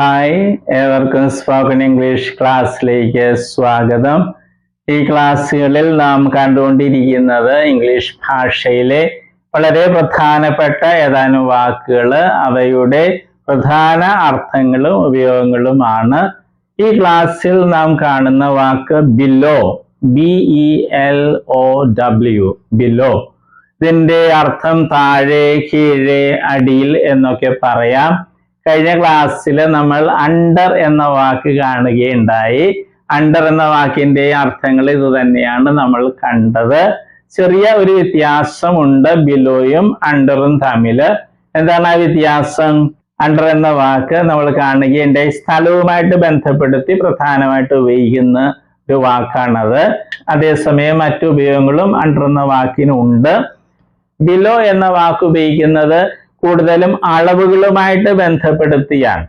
Hi, ഏവർക്കും spoken English ക്ലാസ്സിലേക്ക് സ്വാഗതം. ഈ ക്ലാസ്സുകളിൽ നാം കണ്ടുകൊണ്ടിരിക്കുന്നത് ഇംഗ്ലീഷ് ഭാഷയിലെ വളരെ പ്രധാനപ്പെട്ട ഏതാനും വാക്കുകൾ, അവയുടെ പ്രധാന അർത്ഥങ്ങളും ഉപയോഗങ്ങളുമാണ്. ഈ ക്ലാസ്സിൽ നാം കാണുന്ന വാക്ക് ബിലോ, BELOW, ബിലോ. ഇതിന്റെ അർത്ഥം താഴെ, കീഴെ, അടിയിൽ എന്നൊക്കെ പറയാം. കഴിഞ്ഞ ക്ലാസ്സിൽ നമ്മൾ അണ്ടർ എന്ന വാക്ക് കാണുകയുണ്ടായി. അണ്ടർ എന്ന വാക്കിന്റെ അർത്ഥങ്ങൾ ഇത് തന്നെയാണ് നമ്മൾ കണ്ടത്. ചെറിയ ഒരു വ്യത്യാസമുണ്ട് ബിലോയും അണ്ടറും തമ്മിൽ. എന്താണ് ആ വ്യത്യാസം? അണ്ടർ എന്ന വാക്ക് നമ്മൾ കാണുകയുണ്ടായി സ്ഥലവുമായിട്ട് ബന്ധപ്പെടുത്തി പ്രധാനമായിട്ട് ഉപയോഗിക്കുന്ന ഒരു വാക്കാണത്. അതേസമയം മറ്റു ഉപയോഗങ്ങളും അണ്ടർ എന്ന വാക്കിനുണ്ട്. ബിലോ എന്ന വാക്ക് ഉപയോഗിക്കുന്നത് കൂടുതലും അളവുകളുമായിട്ട് ബന്ധപ്പെടുത്തിയാണ്.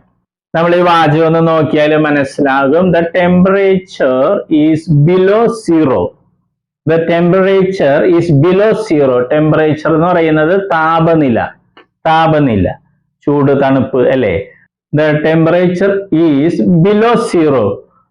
നമ്മൾ ഈ വാചകം ഒന്ന് നോക്കിയാൽ മനസ്സിലാകും. The temperature is below zero. The temperature is below zero. Temperature എന്ന് പറയുന്നത് താപനില, ചൂട്, തണുപ്പ് അല്ലേ. The temperature is below zero.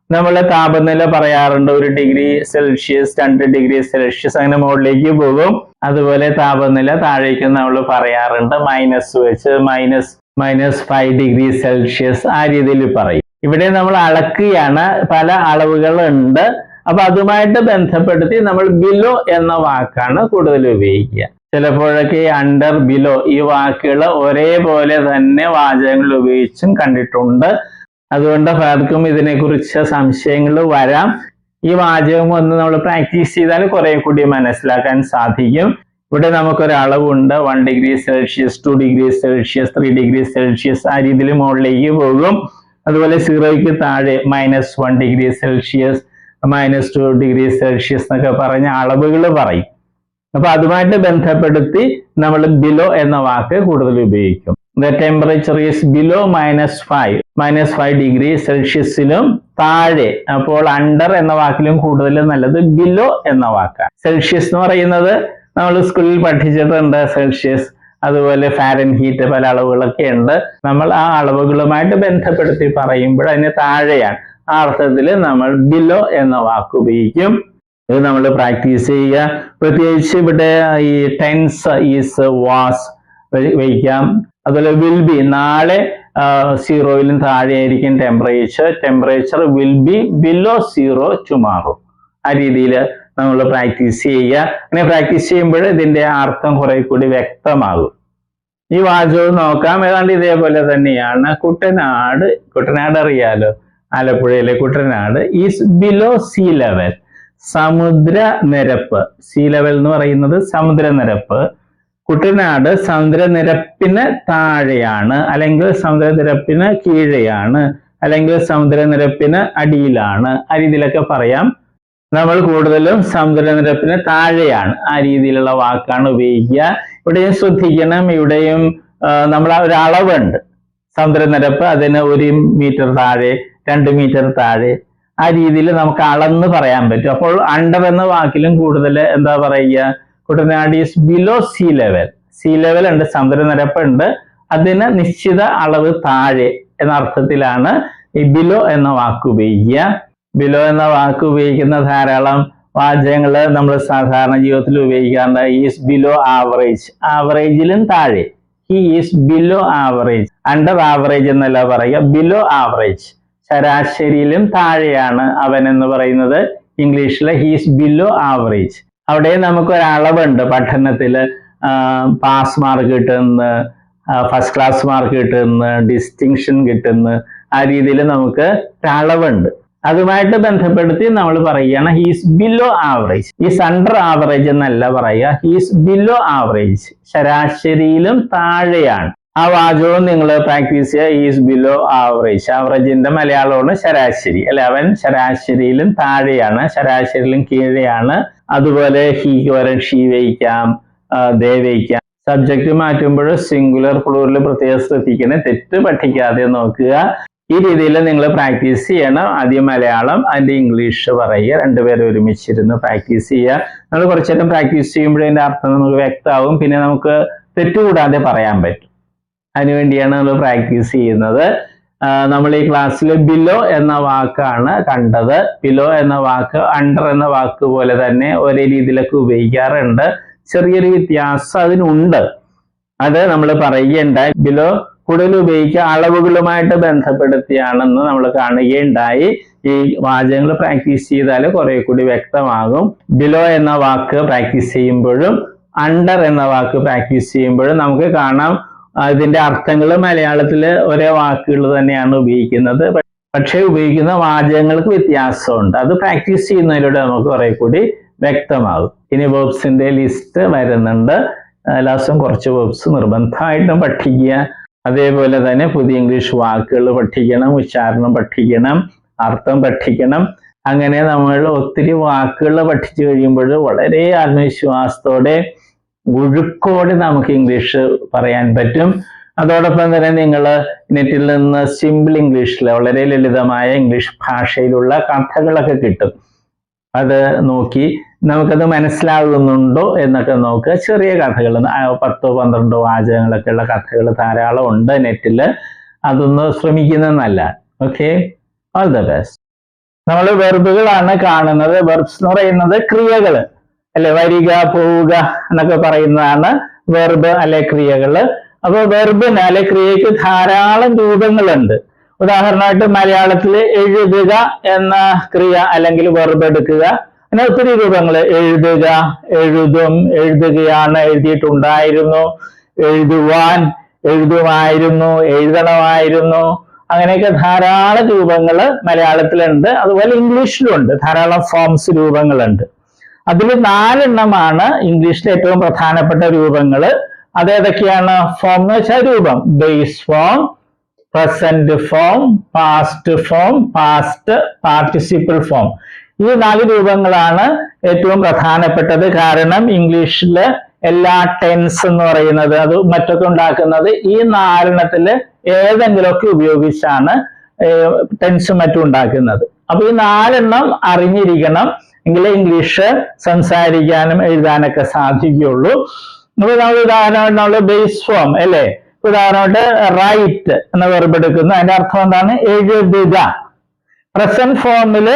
നമ്മൾ താപനില പറയാറുണ്ട് 1 ഡിഗ്രി സെൽഷ്യസ്, 2 ഡിഗ്രി സെൽഷ്യസ്, അങ്ങനെ മുകളിലേക്ക് പോകും. അതുപോലെ താപനില താഴേക്ക് നമ്മൾ പറയാറുണ്ട് മൈനസ് വെച്ച് -5 ഡിഗ്രി സെൽഷ്യസ്, ആ രീതിയിൽ പറയും. ഇവിടെ നമ്മൾ അളക്കുകയാണ്, പല അളവുകളുണ്ട്. അപ്പൊ അതുമായിട്ട് ബന്ധപ്പെടുത്തി നമ്മൾ ബിലോ എന്ന വാക്കാണ് കൂടുതൽ ഉപയോഗിക്കുക. ചിലപ്പോഴൊക്കെ അണ്ടർ, ബിലോ ഈ വാക്കുകൾ ഒരേപോലെ തന്നെ വാചകങ്ങൾ ഉപയോഗിച്ചും കണ്ടിട്ടുണ്ട്. അതുകൊണ്ട് പലർക്കും ഇതിനെക്കുറിച്ച് സംശയങ്ങൾ വരാം. ഈ വാചകം ഒന്ന് നമ്മൾ പ്രാക്ടീസ് ചെയ്താൽ കുറെ കൂടി മനസ്സിലാക്കാൻ സാധിക്കും. ഇവിടെ നമുക്കൊരളവുണ്ട്, 1 degree Celsius, 2 degree Celsius, 3 degree Celsius, ആ രീതിയിൽ മുകളിലേക്ക് പോകും. അതുപോലെ 0ക്ക് താഴെ -1 ഡിഗ്രി സെൽഷ്യസ്, -2 ഡിഗ്രി സെൽഷ്യസ് എന്നൊക്കെ പറഞ്ഞ അളവുകൾ പറയും. അപ്പൊ അതുമായിട്ട് ബന്ധപ്പെടുത്തി നമ്മൾ ബിലോ എന്ന വാക്ക് കൂടുതൽ ഉപയോഗിക്കും. The temperature is below -5 degree സെൽഷ്യസിലും താഴെ. അപ്പോൾ അണ്ടർ എന്ന വാക്കിലും കൂടുതൽ നല്ലത് ബിലോ എന്ന വാക്കാണ്. സെൽഷ്യസ് എന്ന് പറയുന്നത് നമ്മൾ സ്കൂളിൽ പഠിച്ചിട്ടുണ്ട്, സെൽഷ്യസ്, അതുപോലെ ഫാരൻഹീറ്റ്, പല അളവുകളൊക്കെ ഉണ്ട്. നമ്മൾ ആ അളവുകളുമായിട്ട് ബന്ധപ്പെടുത്തി പറയുമ്പോൾ അതിന് താഴെയാണ്. ആ അർത്ഥത്തിൽ നമ്മൾ ബിലോ എന്ന വാക്ക് ഉപയോഗിക്കും. ഇത് നമ്മൾ പ്രാക്ടീസ് ചെയ്യുക. പ്രത്യേകിച്ച് ഇവിടെ ഈ ടെൻസ്, ഈസ്, വാസ് വയ്ക്കാം. അതുപോലെ വിൽ ബി, നാളെ 0യിലും താഴെ ആയിരിക്കും temperature will be below 0 tomorrow. ആ രീതിയിൽ നമ്മൾ പ്രാക്ടീസ് ചെയ്യുക. അങ്ങനെ പ്രാക്ടീസ് ചെയ്യുമ്പോൾ ഇതിന്റെ അർത്ഥം കുറെ കൂടി വ്യക്തമാകും. ഈ വാചകം നോക്കാം. ഏതാണ്ട് ഇതേപോലെ തന്നെയാണ്. കുട്ടനാട് അറിയാലോ, ആലപ്പുഴയിലെ Kuttanad is below sea level. സമുദ്രനിരപ്പ്, സീ ലെവൽ എന്ന് പറയുന്നത് സമുദ്രനിരപ്പ്. കുട്ടനാട് സമുദ്രനിരപ്പിന് താഴെയാണ്, അല്ലെങ്കിൽ സമുദ്രനിരപ്പിന് കീഴെയാണ്, അല്ലെങ്കിൽ സമുദ്രനിരപ്പിന് അടിയിലാണ്. ആ രീതിയിലൊക്കെ പറയാം. നമ്മൾ കൂടുതലും സമുദ്രനിരപ്പിന് താഴെയാണ്, ആ രീതിയിലുള്ള വാക്കാണ് ഉപയോഗിക്കുക. ഇവിടെയും ശ്രദ്ധിക്കണം, ഇവിടെയും നമ്മൾ ഒരു അളവുണ്ട്. സമുദ്രനിരപ്പ് അതിന് 1 മീറ്റർ താഴെ, 2 മീറ്റർ താഴെ, ആ രീതിയിൽ നമുക്ക് അളന്ന് പറയാൻ പറ്റും. അപ്പോൾ അണ്ടർ എന്ന വാക്കിലും കൂടുതൽ എന്താ പറയുക? Kuttanad is below sea level ഉണ്ട്, സമുദ്രനിരപ്പുണ്ട്, അതിന് നിശ്ചിത അളവ് താഴെ എന്ന അർത്ഥത്തിലാണ് ഈ ബിലോ എന്ന വാക്ക് ഉപയോഗിക്കുക. ബിലോ എന്ന വാക്ക് ഉപയോഗിക്കുന്ന ധാരാളം വാചകങ്ങൾ നമ്മൾ സാധാരണ ജീവിതത്തിൽ ഉപയോഗിക്കാറുണ്ട്. ഈസ് ബിലോ ആവറേജ്, ആവറേജിലും താഴെ. He is below average. Under average എന്നല്ല പറയുക, ബിലോ ആവറേജ്, ശരാശരിയിലും താഴെയാണ് അവൻ എന്ന് പറയുന്നത്. ഇംഗ്ലീഷിൽ ഹീസ് ബിലോ ആവറേജ്. അവിടെ നമുക്കൊരളവുണ്ട് പഠനത്തിൽ. പാസ് മാർക്ക് കിട്ടുന്ന, ഫസ്റ്റ് ക്ലാസ് മാർക്ക് കിട്ടുന്ന, ഡിസ്റ്റിങ്ഷൻ കിട്ടുന്ന, ആ രീതിയിൽ നമുക്ക് ഒരളവുണ്ട്. അതുമായിട്ട് ബന്ധപ്പെടുത്തി നമ്മൾ പറയുകയാണ് he's below average. Is under average എന്നല്ല പറയുക, ഹീസ് ബിലോ ആവറേജ്, ശരാശരിയിലും താഴെയാണ്. ആ വാചകവും നിങ്ങൾ പ്രാക്ടീസ് ചെയ്യുക. ഈസ് ബിലോ ആവറേജ്, ആവറേജിന്റെ മലയാളമാണ് ശരാശരി അല്ലെ. അവൻ ശരാശരിയിലും താഴെയാണ്, ശരാശരിയിലും കീഴെയാണ്. അതുപോലെ ഹീക്ക് പകരം ഷീ വയ്ക്കാം, ദേ വയ്ക്കാം. സബ്ജക്റ്റ് മാറ്റുമ്പോൾ സിംഗുലർ പ്ലൂറൽ പ്രത്യേകം ശ്രദ്ധിക്കണേ, തെറ്റ് പഠിക്കാതെ നോക്കുക. ഈ രീതിയിൽ നിങ്ങൾ പ്രാക്ടീസ് ചെയ്യണം. ആദ്യം മലയാളം, അതിന്റെ ഇംഗ്ലീഷ് പറയുക, രണ്ടുപേരും ഒരുമിച്ചിരുന്ന് പ്രാക്ടീസ് ചെയ്യുക. നമ്മൾ കുറച്ചു നേരം പ്രാക്ടീസ് ചെയ്യുമ്പോഴേ അതിന്റെ അർത്ഥം നമുക്ക് വ്യക്തമാവും. പിന്നെ നമുക്ക് തെറ്റുകൂടാതെ പറയാൻ പറ്റും. അതിനുവേണ്ടിയാണ് നമ്മൾ പ്രാക്ടീസ് ചെയ്യുന്നത്. നമ്മൾ ഈ ക്ലാസ്സിൽ ബിലോ എന്ന വാക്കാണ് കണ്ടത്. ബിലോ എന്ന വാക്ക് അണ്ടർ എന്ന വാക്ക് പോലെ തന്നെ ഒരേ രീതിയിലൊക്കെ ഉപയോഗിക്കാറുണ്ട്. ചെറിയൊരു വ്യത്യാസം അതിനുണ്ട്, അത് നമ്മൾ പറയുകയുണ്ടായി. ബിലോ കൂടുതൽ ഉപയോഗിക്കുക അളവുകളുമായിട്ട് ബന്ധപ്പെടുത്തിയാണെന്ന് നമ്മൾ കാണുകയുണ്ടായി. ഈ വാചകങ്ങൾ പ്രാക്ടീസ് ചെയ്താൽ കുറെ കൂടി വ്യക്തമാകും. ബിലോ എന്ന വാക്ക് പ്രാക്ടീസ് ചെയ്യുമ്പോഴും അണ്ടർ എന്ന വാക്ക് പ്രാക്ടീസ് ചെയ്യുമ്പോഴും നമുക്ക് കാണാം ഇതിന്റെ അർത്ഥങ്ങൾ മലയാളത്തിൽ ഒരേ വാക്കുകൾ തന്നെയാണ് ഉപയോഗിക്കുന്നത്, പക്ഷേ ഉപയോഗിക്കുന്ന വാചകങ്ങൾക്ക് വ്യത്യാസമുണ്ട്. അത് പ്രാക്ടീസ് ചെയ്യുന്നതിലൂടെ നമുക്ക് കുറെ കൂടി വ്യക്തമാകും. ഇനി വേർബ്സിന്റെ ലിസ്റ്റ് വരുന്നുണ്ട്. എല്ലാ ദിവസവും കുറച്ച് വേർബ്സ് നിർബന്ധമായിട്ടും പഠിക്കുക. അതേപോലെ തന്നെ പുതിയ ഇംഗ്ലീഷ് വാക്കുകൾ പഠിക്കണം, ഉച്ചാരണം പഠിക്കണം, അർത്ഥം പഠിക്കണം. അങ്ങനെ നമ്മൾ ഒത്തിരി വാക്കുകൾ പഠിച്ചു കഴിയുമ്പോൾ വളരെ ആത്മവിശ്വാസത്തോടെ ഒഴുക്കോടെ നമുക്ക് ഇംഗ്ലീഷ് പറയാൻ പറ്റും. അതോടൊപ്പം തന്നെ നിങ്ങൾ നെറ്റിൽ നിന്ന് സിമ്പിൾ ഇംഗ്ലീഷിൽ വളരെ ലളിതമായ ഇംഗ്ലീഷ് ഭാഷയിലുള്ള കഥകളൊക്കെ കിട്ടും. അത് നോക്കി നമുക്കത് മനസ്സിലാകുന്നുണ്ടോ എന്നൊക്കെ നോക്കുക. ചെറിയ കഥകൾ 10-12 വാചകങ്ങളൊക്കെ ഉള്ള കഥകൾ ധാരാളം ഉണ്ട് നെറ്റിൽ. അതൊന്ന് ശ്രമിക്കുന്നത് നല്ല. Okay, all the best. നമ്മൾ വെർബുകളാണ് കാണുന്നത്. വെർബ്സ് എന്ന് പറയുന്നത് ക്രിയകൾ അല്ലെ, വരിക, പോവുക എന്നൊക്കെ പറയുന്നതാണ് വെർബ് അല്ലെ ക്രിയകള്. അപ്പോൾ വെർബിന് അല്ലെ ക്രിയയ്ക്ക് ധാരാളം രൂപങ്ങളുണ്ട്. ഉദാഹരണമായിട്ട് മലയാളത്തിൽ എഴുതുക എന്ന ക്രിയ അല്ലെങ്കിൽ വെർബ് എടുക്കുക, അങ്ങനെ ഒത്തിരി രൂപങ്ങൾ. എഴുതുക, എഴുതും, എഴുതുകയാണ്, എഴുതിയിട്ടുണ്ടായിരുന്നു, എഴുതുവാൻ, എഴുതുമായിരുന്നു, എഴുതണമായിരുന്നു, അങ്ങനെയൊക്കെ ധാരാളം രൂപങ്ങൾ മലയാളത്തിലുണ്ട്. അതുപോലെ ഇംഗ്ലീഷിലുണ്ട് ധാരാളം ഫോംസ്, രൂപങ്ങളുണ്ട്. അതിൽ 4 എണ്ണമാണ് ഇംഗ്ലീഷിലെ ഏറ്റവും പ്രധാനപ്പെട്ട രൂപങ്ങൾ. അതേതൊക്കെയാണ്? ഫോം എന്ന് വെച്ചാൽ രൂപം. Base form, present form, past form, past participle form. ഈ 4 രൂപങ്ങളാണ് ഏറ്റവും പ്രധാനപ്പെട്ടത്. കാരണം ഇംഗ്ലീഷില് എല്ലാ ടെൻസ് എന്ന് പറയുന്നത് അത് മറ്റൊക്കെ ഉണ്ടാക്കുന്നത് ഈ 4 എണ്ണത്തില് ഏതെങ്കിലുമൊക്കെ ഉപയോഗിച്ചാണ് ടെൻസും മറ്റും ഉണ്ടാക്കുന്നത്. അപ്പൊ ഈ 4 എണ്ണം അറിഞ്ഞിരിക്കണം, എങ്കിലേ ഇംഗ്ലീഷ് സംസാരിക്കാനും എഴുതാനൊക്കെ സാധിക്കുകയുള്ളൂ. അപ്പൊ നമ്മൾ ഉദാഹരണമായിട്ട് ബേസ് ഫോം അല്ലേ, ഉദാഹരണമായിട്ട് റൈറ്റ് എന്ന വെർബ് എടുക്കുന്നു. അതിന്റെ അർത്ഥം എന്താണ്? എഴുതുക. പ്രസന്റ് ഫോമില്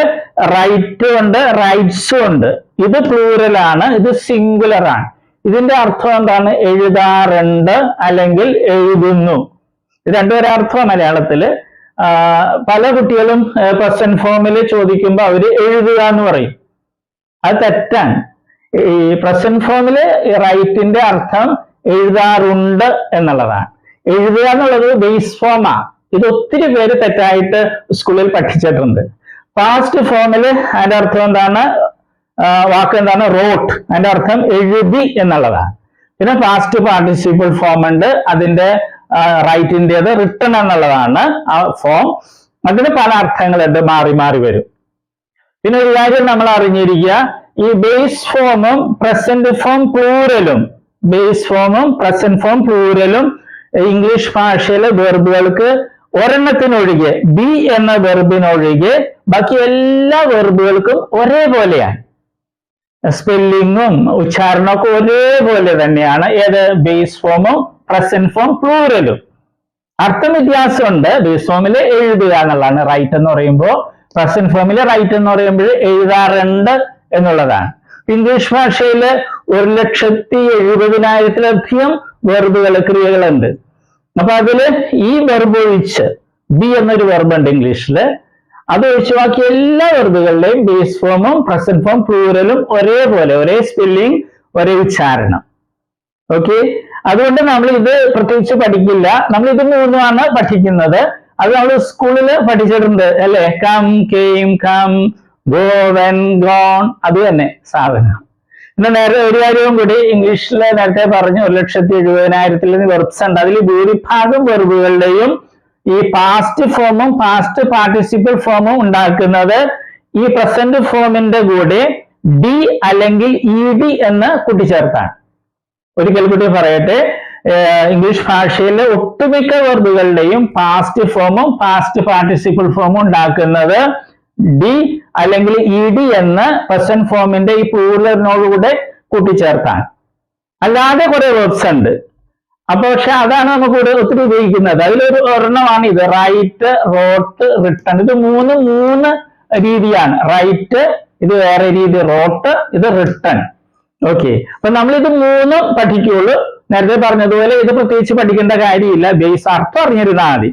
റൈറ്റ് ഉണ്ട്, റൈറ്റ്സും ഉണ്ട്. ഇത് പ്ലൂറൽ ആണ്, ഇത് സിംഗുലർ ആണ്. ഇതിന്റെ അർത്ഥം എന്താണ്? എഴുതാറുണ്ട് അല്ലെങ്കിൽ എഴുതുന്നു. ഇത് രണ്ടുപേരെ അർത്ഥം മലയാളത്തില്. പല കുട്ടികളും പ്രസന്റ് ഫോമിൽ ചോദിക്കുമ്പോൾ അവര് എഴുതുക എന്ന് പറയും. അത് തെറ്റാണ്. ഈ പ്രസന്റ് ഫോമില് റൈറ്റിന്റെ അർത്ഥം എഴുതാറുണ്ട് എന്നുള്ളതാണ്. എഴുതുക എന്നുള്ളത് ബേസ് ഫോമാ. ഇത് ഒത്തിരി പേര് തെറ്റായിട്ട് സ്കൂളിൽ പഠിച്ചിട്ടുണ്ട്. പാസ്റ്റ് ഫോമില് അതിന്റെ അർത്ഥം എന്താണ്? വാക്ക് എന്താണ്? റോട്ട്. അതിന്റെ അർത്ഥം എഴുതി എന്നുള്ളതാണ്. പിന്നെ പാസ്റ്റ് പാർട്ടിസിപ്പിൾ ഫോം ഉണ്ട്, അതിന്റെ റൈറ്റിൻ്റെത് റിട്ടൺ എന്നുള്ളതാണ് ആ ഫോം. അതിന് പല അർത്ഥങ്ങളുണ്ട്, മാറി മാറി വരും. പിന്നെ ഒരു കാര്യം നമ്മൾ അറിഞ്ഞിരിക്കുക, ഈ ബേസ് ഫോമും പ്രസന്റ് ഫോം പ്ലൂറലും, ബേസ് ഫോമും പ്രസന്റ് ഫോം പ്ലൂറലും ഇംഗ്ലീഷ് ഭാഷയിലെ വെർബുകൾക്ക് ഒരെണ്ണത്തിനൊഴികെ, ബി എന്ന വെർബിനൊഴികെ ബാക്കി എല്ലാ വെർബുകൾക്കും ഒരേപോലെയാണ്. സ്പെല്ലിങ്ങും ഉച്ചാരണമൊക്കെ ഒരേപോലെ തന്നെയാണ്. ഏത്? ബേസ് ഫോമും പ്രസന്റ് ഫോം പ്ലൂറലും. അർത്ഥം വ്യത്യാസമുണ്ട്. ബേസ് ഫോമിൽ എഴുതുക എന്നുള്ളതാണ് റൈറ്റ് എന്ന് പറയുമ്പോൾ, പ്രസന്റ് ഫോമിൽ റൈറ്റ് എന്ന് പറയുമ്പോൾ എഴുതാറുണ്ട് എന്നുള്ളതാണ്. ഇംഗ്ലീഷ് ഭാഷയിൽ 1,70,70,000-ലധികം വെർബുകൾ, ക്രിയകളുണ്ട്. അപ്പൊ അതില് ഈ വെർബ് ഒഴിച്ച്, ബി എന്നൊരു വെർബ് ഉണ്ട് ഇംഗ്ലീഷില്, അത് ഒഴിച്ച് ബാക്കി എല്ലാ വെർബുകളുടെയും ബേസ് ഫോമും പ്രസന്റ് ഫോം പ്ലൂറലും ഒരേപോലെ, ഒരേ സ്പെല്ലിംഗ്, ഒരേ ഉച്ചാരണം. ഓക്കെ, അതുകൊണ്ട് നമ്മൾ ഇത് പ്രത്യേകിച്ച് പഠിക്കില്ല. നമ്മൾ ഇത് 3 പഠിക്കുന്നത്. അത് നമ്മൾ സ്കൂളിൽ പഠിച്ചിട്ടുണ്ട് അല്ലെ. Come, came, come, go, went, gone, അത് തന്നെ സാധനം. പിന്നെ നേരെ ഒരു കാര്യവും കൂടി, ഇംഗ്ലീഷിൽ നേരത്തെ പറഞ്ഞു 1,70,70,000 വെർബ്സ് ഉണ്ട്. അതിൽ ഭൂരിഭാഗം വെർബുകളുടെയും ഈ പാസ്റ്റ് ഫോമും പാസ്റ്റ് പാർട്ടിസിപ്പിൾ ഫോമും ഉണ്ടാക്കുന്നത് ഈ പ്രസന്റ് ഫോമിന്റെ കൂടെ ഡി അല്ലെങ്കിൽ ഇ ഡി എന്ന് കൂട്ടിച്ചേർത്താണ്. ഒരിക്കൽ കൂടി പറയട്ടെ, ഇംഗ്ലീഷ് ഭാഷയിലെ ഒട്ടുമിക്ക വെർബുകളുടെയും പാസ്റ്റ് ഫോമും പാസ്റ്റ് പാർട്ടിസിപ്പിൾ ഫോമും ഉണ്ടാക്കുന്നത് ഡി അല്ലെങ്കിൽ ഇ ഡി എന്ന് പ്രസന്റ് ഫോമിന്റെ ഈ പ്ലൂറലിനോടുകൂടെ കൂട്ടിച്ചേർത്താണ്. അല്ലാതെ കുറെ വെർബ്സ് ഉണ്ട്, അപ്പൊ പക്ഷെ അതാണ് നമുക്ക് ഇവിടെ ഒത്തിരി ഉപയോഗിക്കുന്നത്. അതിലൊരു ഒരെണ്ണമാണ് ഇത്, റൈറ്റ്, റോട്ട്, റിട്ടൺ. ഇത് മൂന്ന് രീതിയാണ്. റൈറ്റ്, ഇത് വേറെ രീതി, റോട്ട്, ഇത് റിട്ടൺ. ഓക്കെ, അപ്പൊ നമ്മൾ ഇത് മൂന്നും പഠിക്കുള്ളൂ. നേരത്തെ പറഞ്ഞതുപോലെ ഇത് പ്രത്യേകിച്ച് പഠിക്കേണ്ട കാര്യമില്ല, ബേസ് അർത്ഥം അറിഞ്ഞിരുന്നാൽ മതി.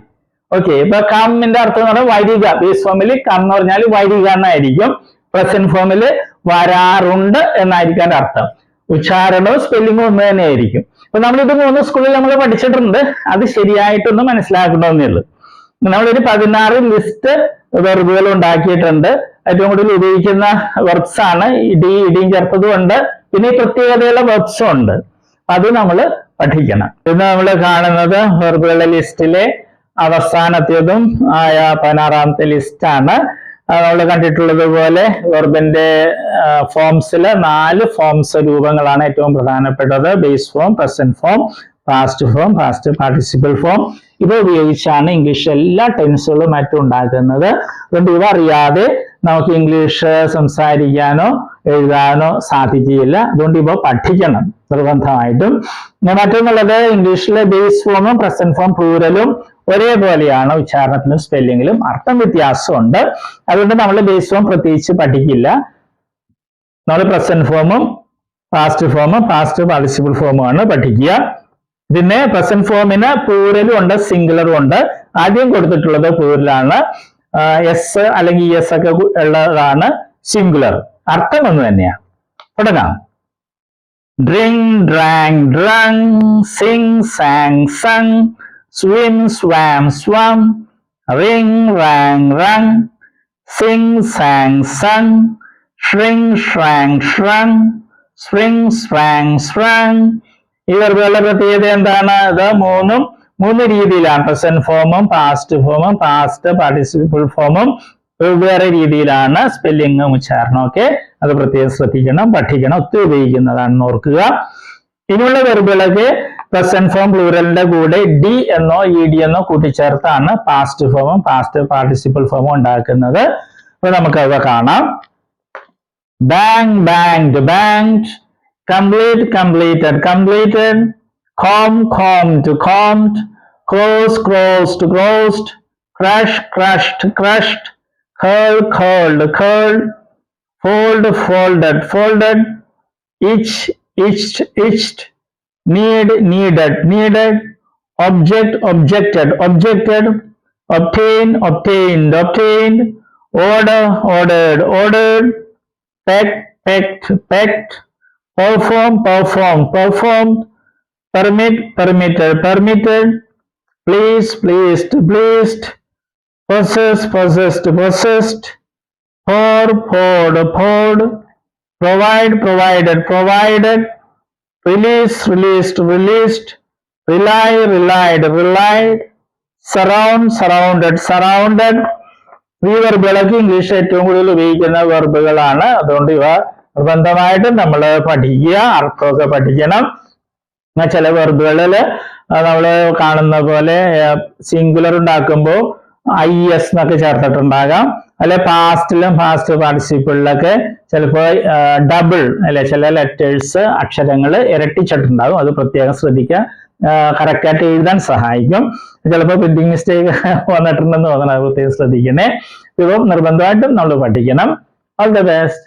ഓക്കെ, ഇപ്പൊ കമ്മിന്റെ അർത്ഥം എന്ന് പറഞ്ഞാൽ വരിക. ബേസ് ഫോമിൽ കം എന്ന് പറഞ്ഞാൽ വരിക എന്നായിരിക്കും. പ്രസന്റ് ഫോമിൽ വരാറുണ്ട് എന്നായിരിക്കും അർത്ഥം. ഉച്ചാരണവും സ്പെല്ലിങ്ങും ഒന്ന് തന്നെ ആയിരിക്കും. അപ്പൊ നമ്മളിത് മൂന്ന് സ്കൂളിൽ നമ്മൾ പഠിച്ചിട്ടുണ്ട്. അത് ശരിയായിട്ടൊന്ന് മനസ്സിലാക്കണമെന്നേ ഉള്ളൂ. നമ്മളൊരു 16 ലിസ്റ്റ് വെർബുകൾ ഉണ്ടാക്കിയിട്ടുണ്ട്. ഏറ്റവും കൂടുതൽ ഉപയോഗിക്കുന്ന വെർബ്സ് ആണ്. ഇടിയും ചേർത്തതും ഉണ്ട്, പിന്നെ ഈ പ്രത്യേകതയുള്ള വെർബ്സും ഉണ്ട്. അത് നമ്മൾ പഠിക്കണം. ഇന്ന് നമ്മൾ കാണുന്നത് വെർബുകളുടെ ലിസ്റ്റിലെ അവസാനത്തേതും ആയ 16ാമത്തെ ലിസ്റ്റാണ്. നമ്മൾ കണ്ടിട്ടുള്ളത് പോലെ വെർബിന്റെ ഫോംസില് 4 ഫോംസ് രൂപങ്ങളാണ് ഏറ്റവും പ്രധാനപ്പെട്ടത്. Base form, present form, past form, past participle form. ഇവ ഉപയോഗിച്ചാണ് ഇംഗ്ലീഷ് എല്ലാ ടെൻസുകളും മറ്റും ഉണ്ടാക്കുന്നത്. അതുകൊണ്ട് ഇവ അറിയാതെ നമുക്ക് ഇംഗ്ലീഷ് സംസാരിക്കാനോ എഴുതാനോ സാധിക്കുകയില്ല. അതുകൊണ്ട് ഇവ പഠിക്കണം നിർബന്ധമായിട്ടും. മറ്റൊന്നുള്ളത്, ഇംഗ്ലീഷിലെ ബേസ് ഫോമും പ്രസന്റ് ഫോം പ്ലൂരലും ഒരേപോലെയാണ്. ഉച്ചാരണത്തിലും സ്പെല്ലിങ്ങിലും അർത്ഥം വ്യത്യാസമുണ്ട്. അതുകൊണ്ട് നമ്മൾ ബേസ് ഫോം പ്രത്യേകിച്ച് പഠിക്കില്ല. നമ്മൾ പ്രസന്റ് ഫോമും പാസ്റ്റ് ഫോമും പാസ്റ്റ് പാർട്ടിസിപ്പിൾ ഫോമുമാണ് പഠിക്കുക. പിന്നെ പ്രസന്റ് ഫോമിന് പ്ലൂരലും ഉണ്ട്, സിംഗുലറും ഉണ്ട്. ആദ്യം കൊടുത്തിട്ടുള്ളത് പ്ലൂരലാണ്. എസ് അല്ലെങ്കിൽ എസ് ഒക്കെ ഉള്ളതാണ് സിംഗുലർ. അർത്ഥം ഒന്ന് തന്നെയാണ്. തുടങ്ങാം. Drink, drank, drunk, sing, sang, sung, swim, swam, swum, ring, rang, rung, sing, sang, sung, shrink, shrank, shrunk, swing, sprang, sprung. ഈ വെർബുകളുടെ പ്രത്യേകത എന്താണ്? ഇത് മൂന്ന് രീതിയിലാണ്. പ്രസന്റ് ഫോമും പാസ്റ്റ് ഫോമും പാസ്റ്റ് പാർട്ടിസിപ്പിൾ ഫോമും വെവ്വേറെ രീതിയിലാണ് സ്പെല്ലിങ്ങും ഉച്ചാരണം ഒക്കെ. അത് പ്രത്യേകം ശ്രദ്ധിക്കണം, പഠിക്കണം. ഒത്തിരി ഉപയോഗിക്കുന്നതാണെന്ന് ഓർക്കുക. ഇനിയുള്ള വെർബുകളൊക്കെ പ്രസന്റ് ഫോം പ്ലൂറലിന്റെ കൂടെ ഡി എന്നോ ഇ ഡി എന്നോ കൂട്ടിച്ചേർത്താണ് പാസ്റ്റ് ഫോമും പാസ്റ്റ് പാർട്ടിസിപ്പിൾ ഫോമും ഉണ്ടാക്കുന്നത്. അപ്പൊ നമുക്ക് അവ കാണാം. Bang, banked, banked, complete, completed, completed, comb, combed, combed, close, closed, closed, crush, crushed, crushed, curl, curled, curled, fold, folded, folded, itch, itched, itched, need, needed, needed, object, objected, objected, obtain, obtained, obtained, order, ordered, ordered, peck, pecked, pecked, perform, performed, performed, permit, permitted, permitted, please, pleased, pleased, possess, possessed, possessed, pour, poured, poured, provide, provided, provided, release, released, released, rely, relied, relied, surround, surrounded, surrounded. ഈ വെർബുകളൊക്കെ English ഏറ്റവും കൂടുതൽ ഉപയോഗിക്കുന്ന വെർബുകളാണ്. അതുകൊണ്ട് ഇവ നിർബന്ധമായിട്ടും നമ്മൾ പഠിക്കുക, അർത്ഥമൊക്കെ പഠിക്കണം. ചില വെർബുകളിൽ നമ്മൾ കാണുന്ന പോലെ സിംഗുലർ ഉണ്ടാക്കുമ്പോൾ IS എന്നൊക്കെ ചേർത്തിട്ടുണ്ടാകാം. അല്ലെ പാസ്റ്റിലും പാസ്റ്റ് പാർട്ടിസിപ്പിളിലൊക്കെ ചിലപ്പോൾ ഡബിൾ അല്ലെ ചില ലെറ്റേഴ്സ് അക്ഷരങ്ങൾ ഇരട്ടിച്ചിട്ടുണ്ടാകും. അത് പ്രത്യേകം ശ്രദ്ധിക്കുക. കറക്റ്റായിട്ട് എഴുതാൻ സഹായിക്കും. ചിലപ്പോൾ പ്രിന്റിംഗ് മിസ്റ്റേക്ക് വന്നിട്ടുണ്ടെന്ന് തോന്നണം. അത് പ്രത്യേകം ശ്രദ്ധിക്കണേ. ഇപ്പം നിർബന്ധമായിട്ടും നമ്മൾ പഠിക്കണം. All the best.